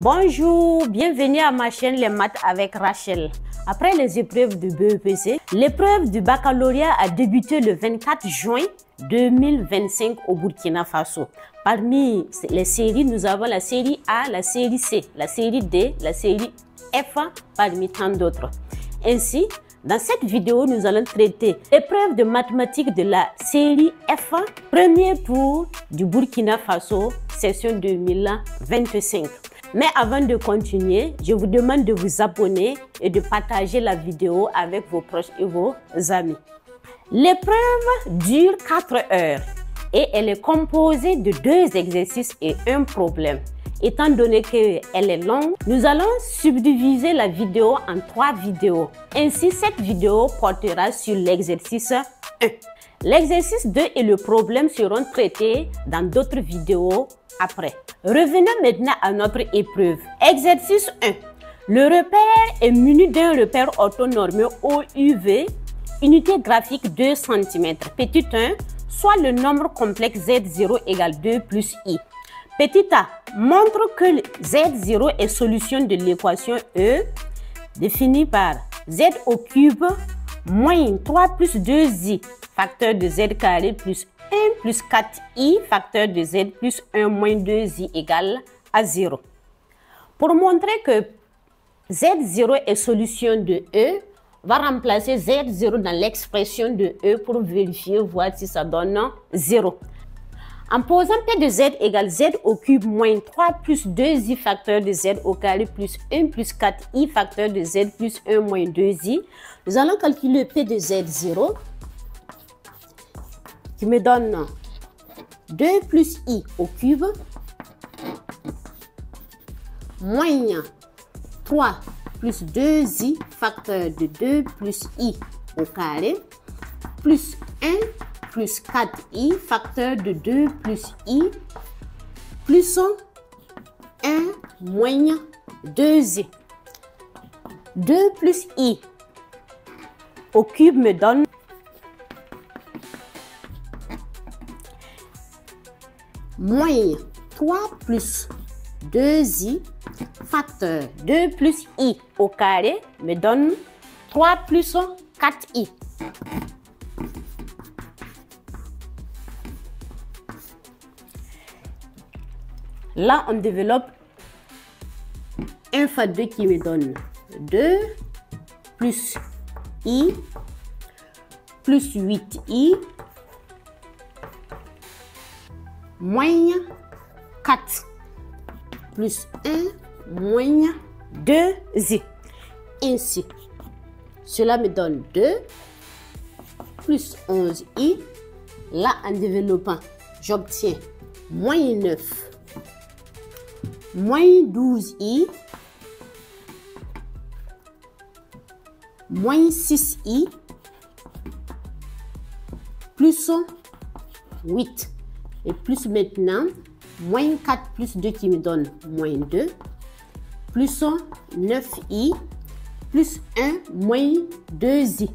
Bonjour, bienvenue à ma chaîne Les Maths avec Rachel. Après les épreuves de BEPC, l'épreuve du baccalauréat a débuté le 24 juin 2025 au Burkina Faso. Parmi les séries, nous avons la série A, la série C, la série D, la série F, parmi tant d'autres. Ainsi, dans cette vidéo, nous allons traiter l'épreuve de mathématiques de la série F, premier tour du Burkina Faso, session 2025. Mais avant de continuer, je vous demande de vous abonner et de partager la vidéo avec vos proches et vos amis. L'épreuve dure 4 heures et elle est composée de 2 exercices et un problème. Étant donné qu'elle est longue, nous allons subdiviser la vidéo en 3 vidéos. Ainsi, cette vidéo portera sur l'exercice 1. L'exercice 2 et le problème seront traités dans d'autres vidéos après. Revenons maintenant à notre épreuve. Exercice 1. Le repère est muni d'un repère orthonormé OUV, unité graphique 2 cm. Petit 1, soit le nombre complexe Z0 égale 2 plus I. Petit a, montre que Z0 est solution de l'équation E, définie par Z au cube moins 3 plus 2i, facteur de Z carré plus 1 plus 4i, facteur de Z plus 1 moins 2i égale à 0. Pour montrer que Z0 est solution de E, on va remplacer Z0 dans l'expression de E pour vérifier, voir si ça donne 0. En posant P de Z égale Z au cube moins 3 plus 2i facteur de Z au carré plus 1 plus 4i facteur de Z plus 1 moins 2i, nous allons calculer P de Z0 qui me donne 2 plus i au cube moins 3 plus 2i facteur de 2 plus i au carré plus 1 plus 4i facteur de 2 plus i plus 1 moins 2i. 2 plus i au cube me donne moins 3 plus 2i facteur 2 plus i au carré me donne 3 plus 4i. Là, on développe 1 fois 2 qui me donne 2 plus i plus 8i moins 4 plus 1 moins 2i. Ainsi, cela me donne 2 plus 11i. Là, en développant, j'obtiens moins 9 moins 12i moins 6i plus 8 et plus maintenant moins 4 plus 2 qui me donne moins 2 plus 9i plus 1 moins 2i.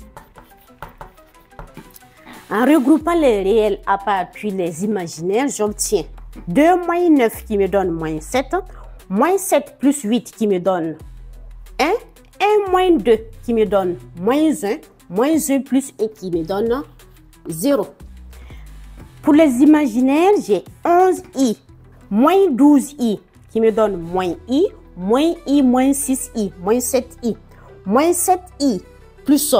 En regroupant les réels à part puis les imaginaires, j'obtiens 2 moins 9 qui me donne moins 7, moins 7 plus 8 qui me donne 1, 1 moins 2 qui me donne moins 1, moins 1 plus 1 qui me donne 0. Pour les imaginaires, j'ai 11i, moins 12i qui me donne moins i, moins 6i, moins 7i, moins 7i plus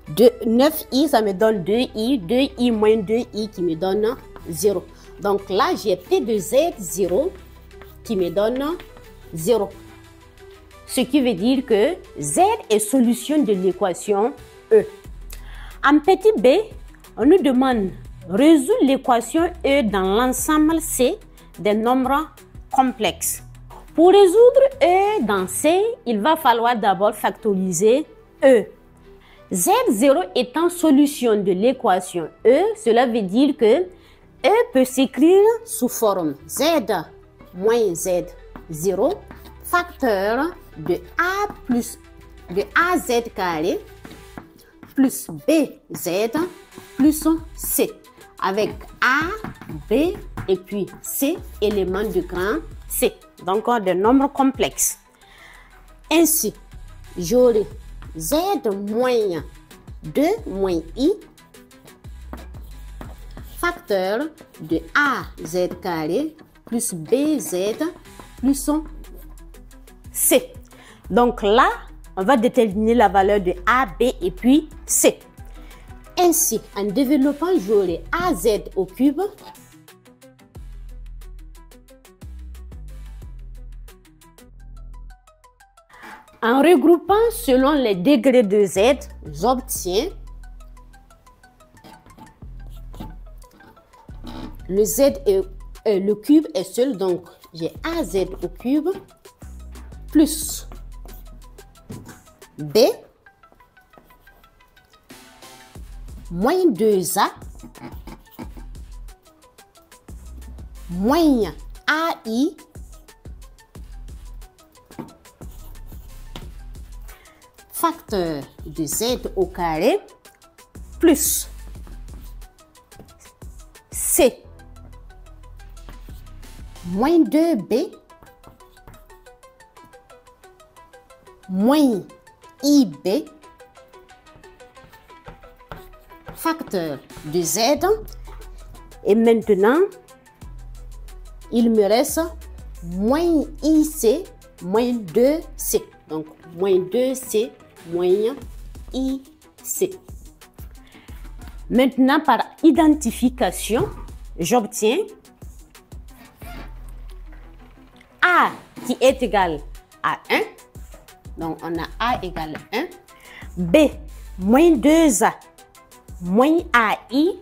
9i, ça me donne 2i, 2i moins 2i qui me donne 0. Donc là, j'ai P de Z0 qui me donne 0. Ce qui veut dire que Z est solution de l'équation E. En petit b, on nous demande résoudre l'équation E dans l'ensemble C des nombres complexes. Pour résoudre E dans C, il va falloir d'abord factoriser E. Z0 étant solution de l'équation E, cela veut dire que E peut s'écrire sous forme Z moins Z0 facteur de A plus de AZ carré plus BZ plus C avec A, B et puis C éléments de grand C. Donc, des nombres complexes. Ainsi, j'aurai Z moins 2 moins I facteur de AZ carré plus BZ plus C. Donc là, on va déterminer la valeur de A, B et puis C. Ainsi, en développant, j'aurai AZ au cube en regroupant selon les degrés de Z, j'obtiens le Z et le cube est seul, donc j'ai AZ au cube plus B moins 2A moins AI facteur de Z au carré plus C moins 2B moins IB facteur de Z. Et maintenant, il me reste moins IC moins 2C. Donc, moins 2C moins IC. Maintenant, par identification, j'obtiens A qui est égal à 1. Donc, on a A égale 1. B moins 2A moins AI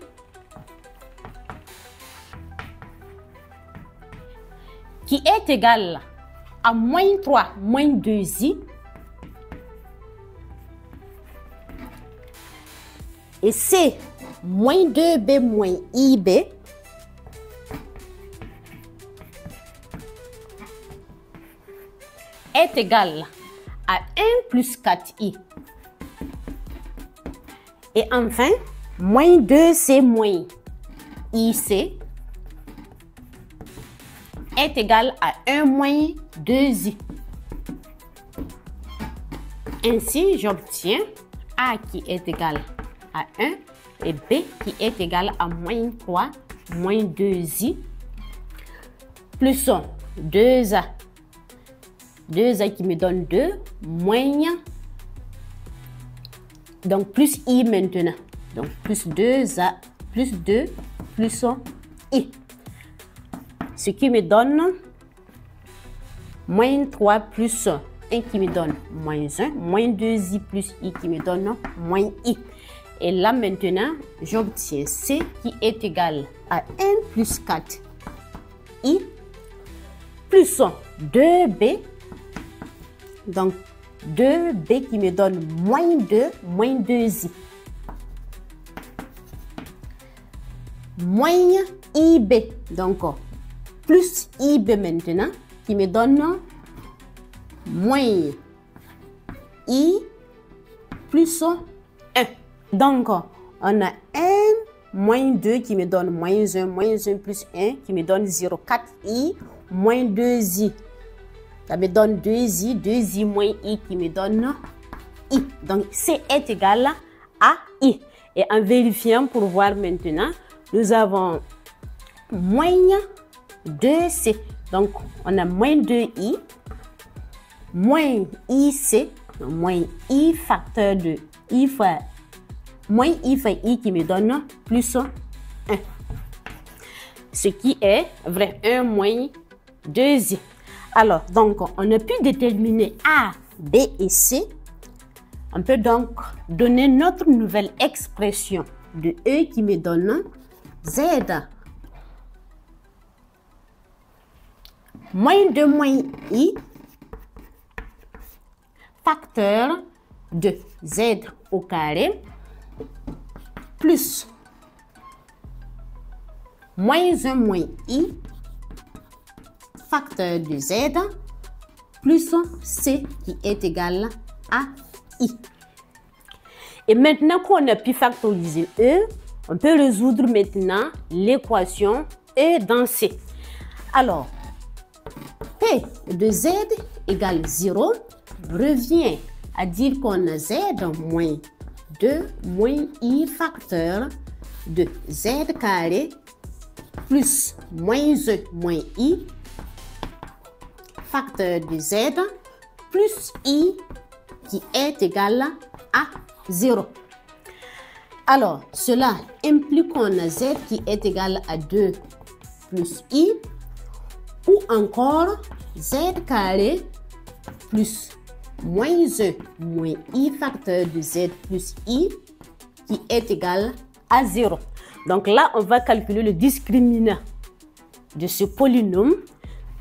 qui est égal à moins 3 moins 2I. Et C moins 2B moins IB est égal à 1 plus 4I. Et enfin, moins 2C moins IC est égal à 1 moins 2I. Ainsi, j'obtiens A qui est égal à 1 et B qui est égal à moins 3 moins 2I plus 2A. 2A qui me donne 2 moins, donc plus I maintenant. Donc plus 2A plus 2 plus I. Ce qui me donne moins 3 plus 1 qui me donne moins 1, moins 2I plus I qui me donne moins I. Et là maintenant, j'obtiens C qui est égal à 1 plus 4 I plus 2B. Donc 2B qui me donne moins 2, moins 2I. Moins IB. Donc plus IB maintenant qui me donne moins I plus 1. Donc, on a 1 moins 2 qui me donne moins 1 plus 1 qui me donne 0. 4I moins 2I. Ça me donne 2I, 2I moins I qui me donne I. Donc, C est égal à I. Et en vérifiant pour voir maintenant, nous avons moins 2C. Donc, on a moins 2I, moins IC, moins I facteur de I fois moins I fois I qui me donne plus 1. Ce qui est vrai, 1 moins 2I. Alors, donc, on a pu déterminer A, B et C. On peut donc donner notre nouvelle expression de E qui me donne Z moins 2 moins I facteur de Z au carré plus moins 1 moins I facteur de Z plus C qui est égal à I. Et maintenant qu'on a pu factoriser E, on peut résoudre maintenant l'équation E dans C. Alors, P de Z égale 0 revient à dire qu'on a Z moins 2 moins I facteur de Z carré plus moins E moins I facteur de Z plus I qui est égal à 0. Alors, cela implique qu'on a Z qui est égal à 2 plus I ou encore Z carré plus moins E moins I facteur de Z plus I qui est égal à 0. Donc là, on va calculer le discriminant de ce polynôme.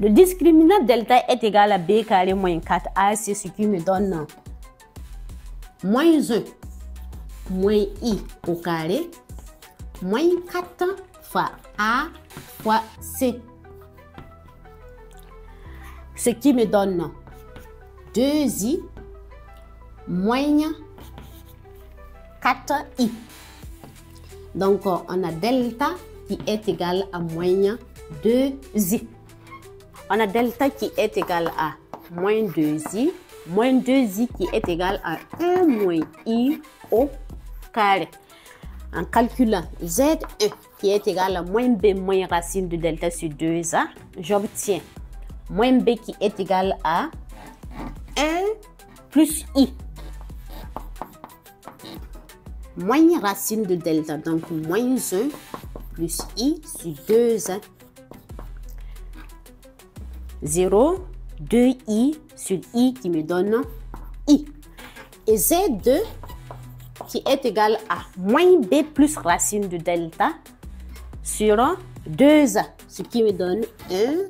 Le discriminant delta est égal à B carré moins 4A, c'est ce qui me donne moins 1 moins I au carré moins 4 fois A fois C. Ce qui me donne 2I moins 4I. Donc, on a delta qui est égal à moins 2I. On a delta qui est égal à moins 2I qui est égal à 1 moins I au carré. En calculant Z1 qui est égal à moins B moins racine de delta sur 2A, j'obtiens moins B qui est égal à 1 plus I. Moins racine de delta, donc moins 1 plus I sur 2A. 0, 2I sur I qui me donne I. Et Z2 qui est égal à moins B plus racine de delta sur 2A, ce qui me donne 1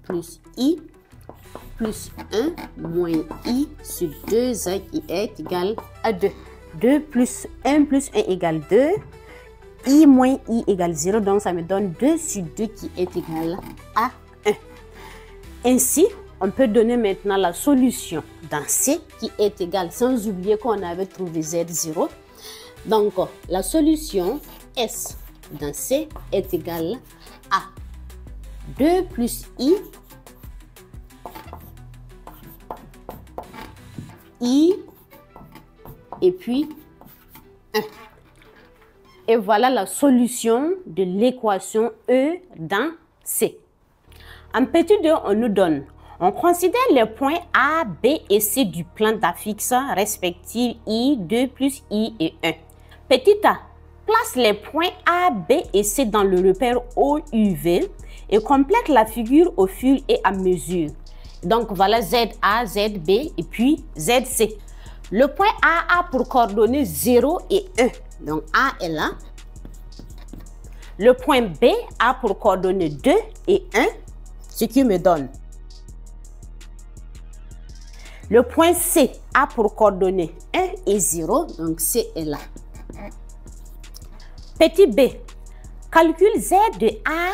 plus I plus 1 moins I sur 2A qui est égal à 2. 2 plus 1 égale 2. I moins I égale 0, donc ça me donne 2 sur 2 qui est égal à 1. Ainsi, on peut donner maintenant la solution dans C qui est égale, sans oublier qu'on avait trouvé Z0. Donc, la solution S dans C est égale à 2 plus I et puis 1. Et voilà la solution de l'équation E dans C. En petit 2, on nous donne, on considère les points A, B et C du plan d'affixe respectifs I, 2 plus I et 1. Petit a, place les points A, B et C dans le repère OUV et complète la figure au fur et à mesure. Donc voilà ZA, ZB et puis ZC. Le point A a pour coordonnées 0 et 1. Donc A est là. Le point B a pour coordonnées 2 et 1. Ce qui me donne. Le point C a pour coordonnées 1 et 0, donc C est là. Petit b, calcule Z de A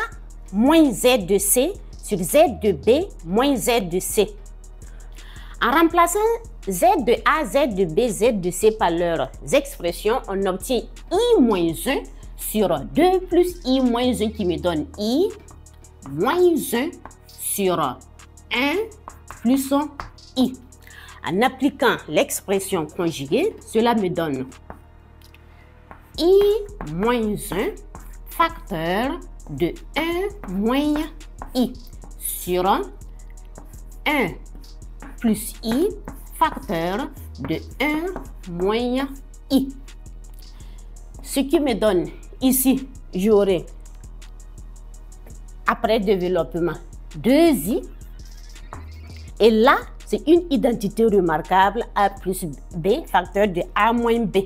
moins Z de C sur Z de B moins Z de C. En remplaçant Z de A, Z de B, Z de C par leurs expressions, on obtient I moins 1 sur 2 plus I moins 1 qui me donne I moins 1 sur 1 plus I. En appliquant l'expression conjuguée, cela me donne I moins 1 facteur de 1 moins I sur 1 plus I facteur de 1 moins I. Ce qui me donne ici, j'aurai après développement 2i. Et là, c'est une identité remarquable A plus B, facteur de A moins B.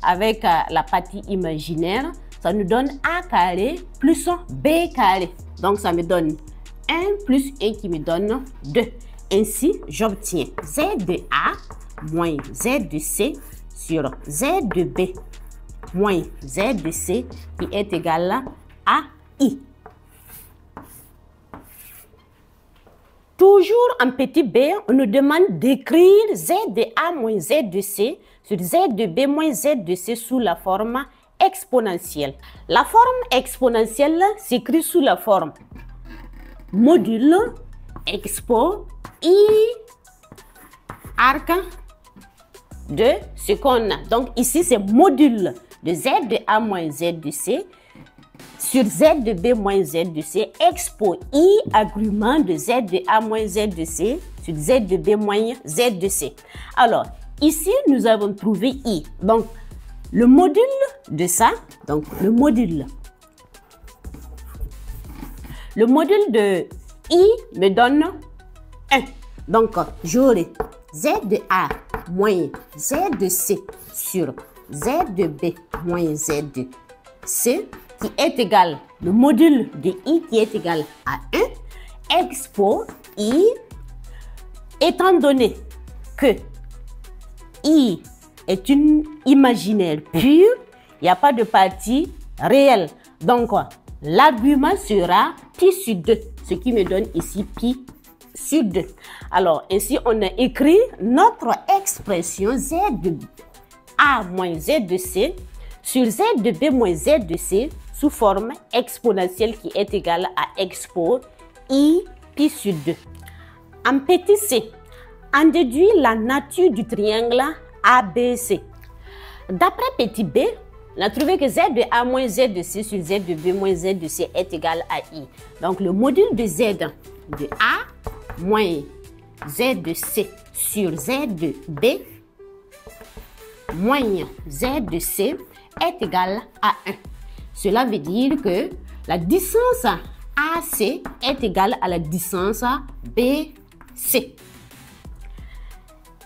Avec la partie imaginaire, ça nous donne A carré plus B carré. Donc, ça me donne 1 plus 1 qui me donne 2. Ainsi, j'obtiens Z de A moins Z de C sur Z de B moins Z de C qui est égal à I. Toujours en petit b, on nous demande d'écrire Z de A moins Z de C sur Z de B moins Z de C sous la forme exponentielle. La forme exponentielle s'écrit sous la forme module expo I arc de ce qu'on a. Donc ici, c'est module de Z de A moins Z de C sur Z de B moins Z de C, expo I argument de Z de A moins Z de C sur Z de B moins Z de C. Alors, ici, nous avons trouvé I. Donc, le module de ça, donc le module de I me donne 1. Donc, j'aurai Z de A moins Z de C sur Z de B moins Z de C qui est égal, le module de I qui est égal à 1, expo I, étant donné que I est une imaginaire pure, il n'y a pas de partie réelle. Donc, l'argument sera pi sur 2, ce qui me donne ici pi sur 2. Alors, ainsi, on a écrit notre expression Z de A moins Z de C sur Z de B moins Z de C sous forme exponentielle qui est égale à expo I pi sur 2. En petit c, on déduit la nature du triangle ABC. D'après petit b, on a trouvé que Z de A moins Z de C sur Z de B moins Z de C est égal à I. Donc, le module de Z de A moins Z de C sur Z de B moins Z de C est égal à 1. Cela veut dire que la distance AC est égale à la distance BC.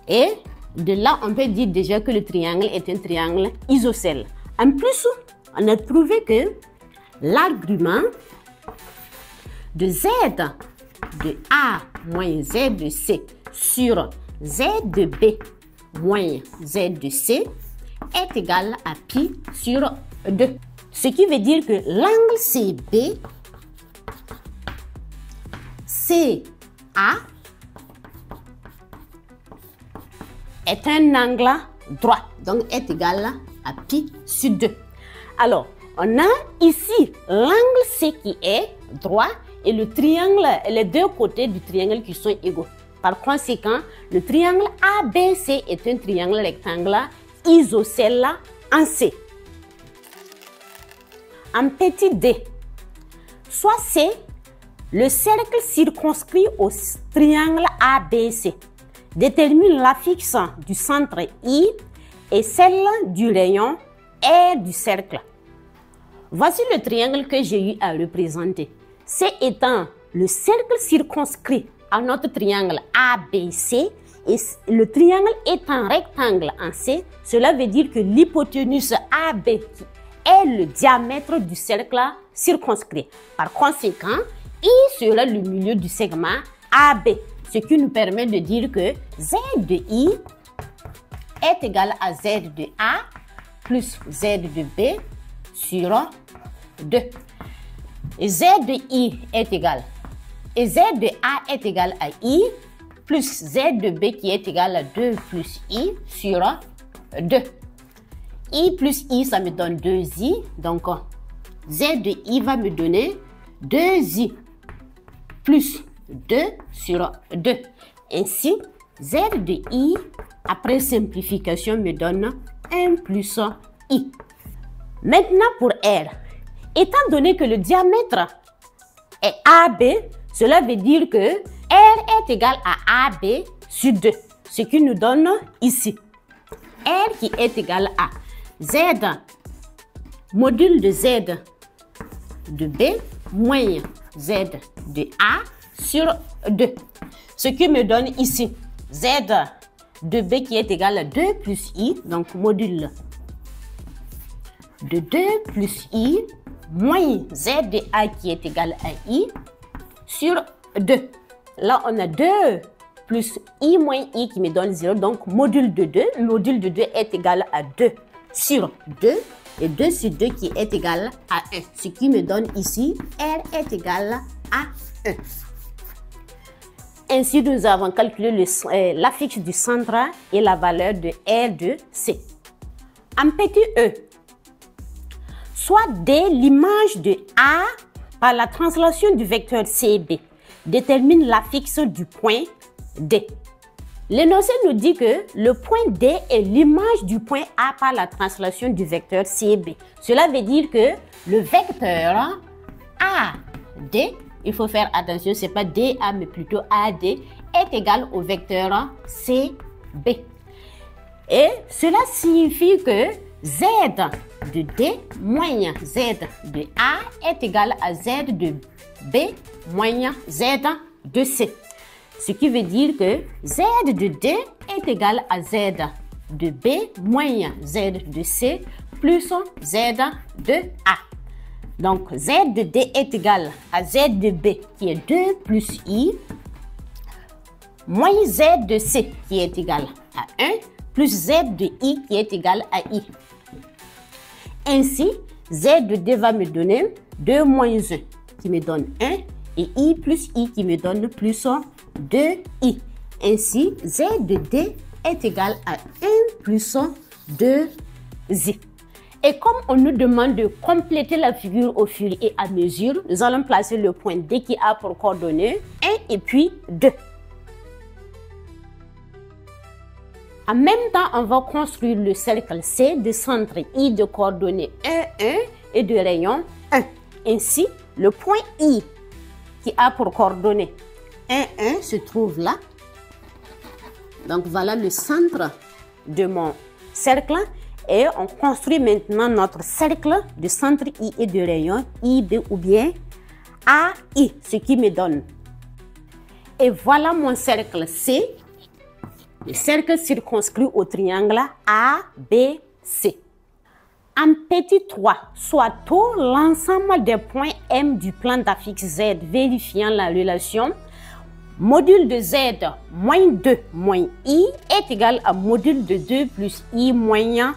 Et de là, on peut dire déjà que le triangle est un triangle isocèle. En plus, on a trouvé que l'argument de Z de A moins Z de C sur Z de B moins Z de C est égal à pi sur 2. Ce qui veut dire que l'angle CB, CA est un angle droit, donc est égal à pi sur 2. Alors, on a ici l'angle C qui est droit et le triangle, les deux côtés du triangle qui sont égaux. Par conséquent, le triangle ABC est un triangle rectangle isocèle en C. En petit d, soit C, le cercle circonscrit au triangle ABC, détermine l'affixe du centre I et celle du rayon R du cercle. Voici le triangle que j'ai eu à représenter. C étant le cercle circonscrit à notre triangle ABC et le triangle étant rectangle en C, cela veut dire que l'hypoténuse AB qui est le diamètre du cercle circonscrit. Par conséquent, I sera le milieu du segment AB, ce qui nous permet de dire que Z de I est égal à Z de A plus Z de B sur 2. Et Z de I est égal. Et Z de A est égal à I plus Z de B qui est égal à 2 plus I sur 2. I plus I, ça me donne 2I. Donc, Z de I va me donner 2I plus 2 sur 2. Ainsi, Z de I, après simplification, me donne 1 plus I. Maintenant, pour R, étant donné que le diamètre est AB, cela veut dire que R est égal à AB sur 2, ce qui nous donne ici R qui est égal à Z module de Z de B moins Z de A sur 2. Ce qui me donne ici Z de B qui est égal à 2 plus I, donc module de 2 plus I moins Z de A qui est égal à I sur 2. Là, on a 2 plus I moins I qui me donne 0, donc module de 2. Module de 2 est égal à 2 sur 2 et 2 sur 2 qui est égal à 1. Ce qui me donne ici R est égal à 1. Ainsi, nous avons calculé l'affixe du centre et la valeur de R de C. En petit e, soit D l'image de A par la translation du vecteur CB détermine l'affixe du point D. L'énoncé nous dit que le point D est l'image du point A par la translation du vecteur CB. Cela veut dire que le vecteur AD, il faut faire attention, ce n'est pas DA mais plutôt AD, est égal au vecteur CB. Et cela signifie que Z de D moins Z de A est égal à Z de B moins Z de C. Ce qui veut dire que Z de D est égal à Z de B moins Z de C plus Z de A. Donc, Z de D est égal à Z de B qui est 2 plus I moins Z de C qui est égal à 1 plus Z de I qui est égal à I. Ainsi, Z de D va me donner 2 moins 1 qui me donne 1 et I plus I qui me donne plus 2I. Ainsi, Z de D est égal à 1 plus 2I. Et comme on nous demande de compléter la figure au fur et à mesure, nous allons placer le point D qui a pour coordonnées 1 et puis 2. En même temps, on va construire le cercle C de centre I de coordonnées 1, 1 et de rayon 1. Ainsi, le point I qui a pour coordonnées 1, 1 se trouve là. Donc voilà le centre de mon cercle. Et on construit maintenant notre cercle de centre I et de rayon IB ou bien AI, ce qui me donne. Et voilà mon cercle C, le cercle circonscrit au triangle ABC. En petit 3, soit tout l'ensemble des points M du plan d'affixe Z vérifiant la relation module de Z moins 2 moins I est égal à module de 2 plus I moins 1.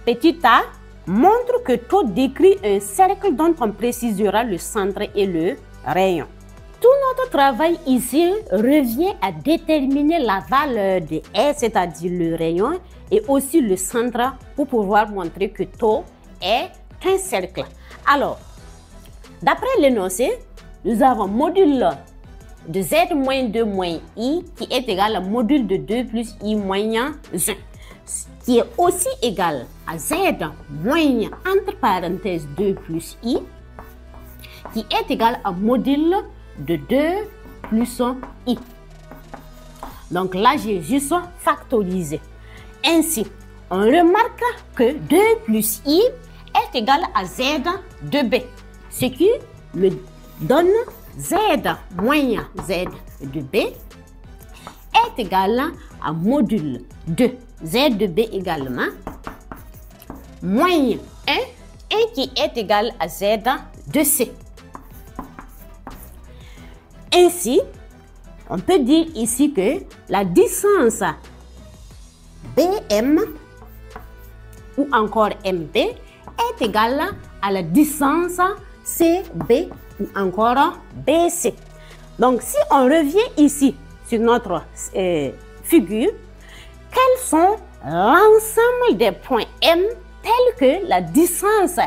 Petit a montre que taux décrit un cercle dont on précisera le centre et le rayon. Tout notre travail ici revient à déterminer la valeur de R, c'est-à-dire le rayon, et aussi le centre pour pouvoir montrer que taux est un cercle. Alors, d'après l'énoncé, nous avons module de Z moins 2 moins I qui est égal à module de 2 plus I moins 1. Qui est aussi égal à Z moins, entre parenthèses, 2 plus I, qui est égal à module de 2 plus I. Donc là, j'ai juste factorisé. Ainsi, on remarque que 2 plus I est égal à Z de B, ce qui me donne Z moins Z de B est égal à module de Z de B également, moins 1, 1 qui est égal à Z de C. Ainsi, on peut dire ici que la distance BM ou encore MB est égale à la distance CB ou encore BC. Donc, si on revient ici sur notre figure, quels sont l'ensemble des points M tels que la distance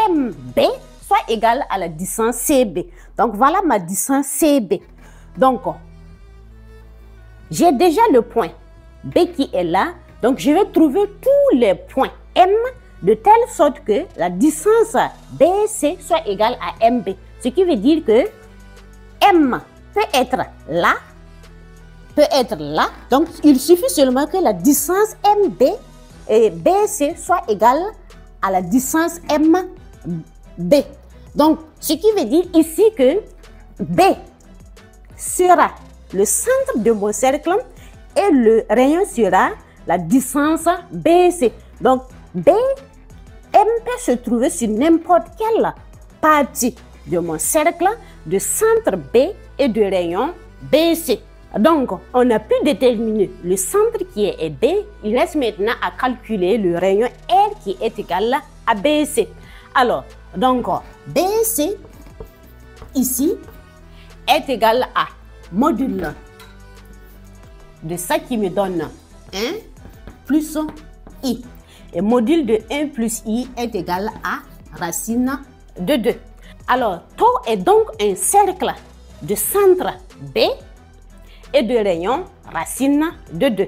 MB soit égale à la distance CB. Donc, voilà ma distance CB. Donc, j'ai déjà le point B qui est là. Donc, je vais trouver tous les points M de telle sorte que la distance BC soit égale à MB. Ce qui veut dire que M peut être là, peut être là. Donc, il suffit seulement que la distance MB et BC soit égale à la distance MB. Donc, ce qui veut dire ici que B sera le centre de mon cercle et le rayon sera la distance BC. Donc, B, M peut se trouver sur n'importe quelle partie de mon cercle de centre B et de rayon BC. Donc, on a pu déterminer le centre qui est B. Il reste maintenant à calculer le rayon R qui est égal à BC. Alors, donc, BC ici est égal à module de ça qui me donne 1 plus I. Et module de 1 plus I est égal à racine de 2. Alors, tau est donc un cercle de centre B et de rayon racine de 2.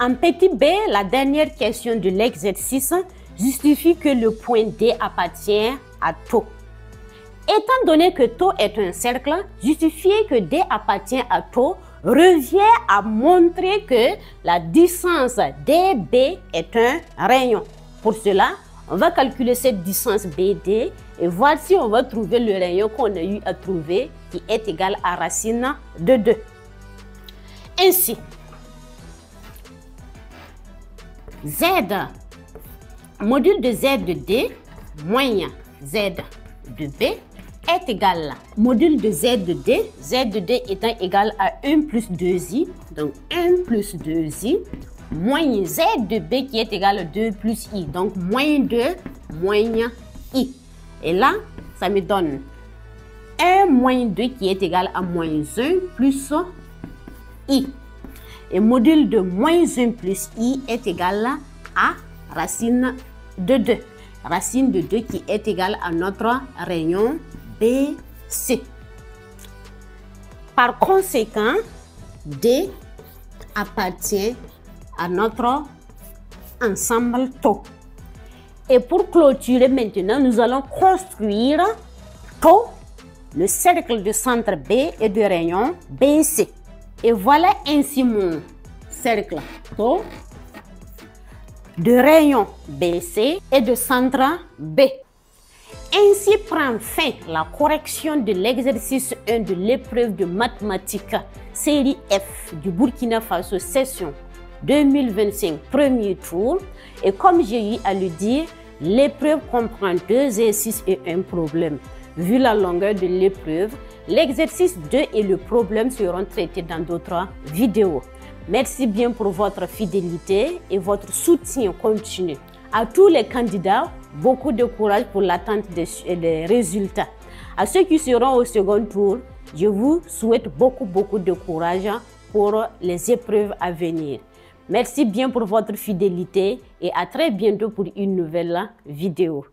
En petit b, la dernière question de l'exercice justifie que le point D appartient à tau. Étant donné que tau est un cercle, justifier que D appartient à tau revient à montrer que la distance DB est un rayon. Pour cela, on va calculer cette distance BD et voir si on va trouver le rayon qu'on a eu à trouver qui est égal à racine de 2. Ainsi, Z, module de Z de D moins Z de B est égal à module de Z de D étant égal à 1 plus 2i, donc 1 plus 2i, moins Z de B qui est égal à 2 plus i, donc moins 2 moins i. Et là, ça me donne 1 moins 2 qui est égal à moins 1 plus i. Et module de moins 1 plus i est égal à racine de 2. Racine de 2 qui est égale à notre rayon BC. Par conséquent, D appartient à notre ensemble tau. Et pour clôturer maintenant, nous allons construire tau, le cercle de centre B et de rayon BC. Et voilà ainsi mon cercle tau de rayon BC et de centre B. Ainsi prend fin la correction de l'exercice 1 de l'épreuve de mathématiques série F du Burkina Faso session 2025 premier tour. Et comme j'ai eu à le dire, l'épreuve comprend 2 exercices et un problème. Vu la longueur de l'épreuve, l'exercice 2 et le problème seront traités dans d'autres vidéos. Merci bien pour votre fidélité et votre soutien continu. À tous les candidats, beaucoup de courage pour l'attente des résultats. À ceux qui seront au second tour, je vous souhaite beaucoup de courage pour les épreuves à venir. Merci bien pour votre fidélité et à très bientôt pour une nouvelle vidéo.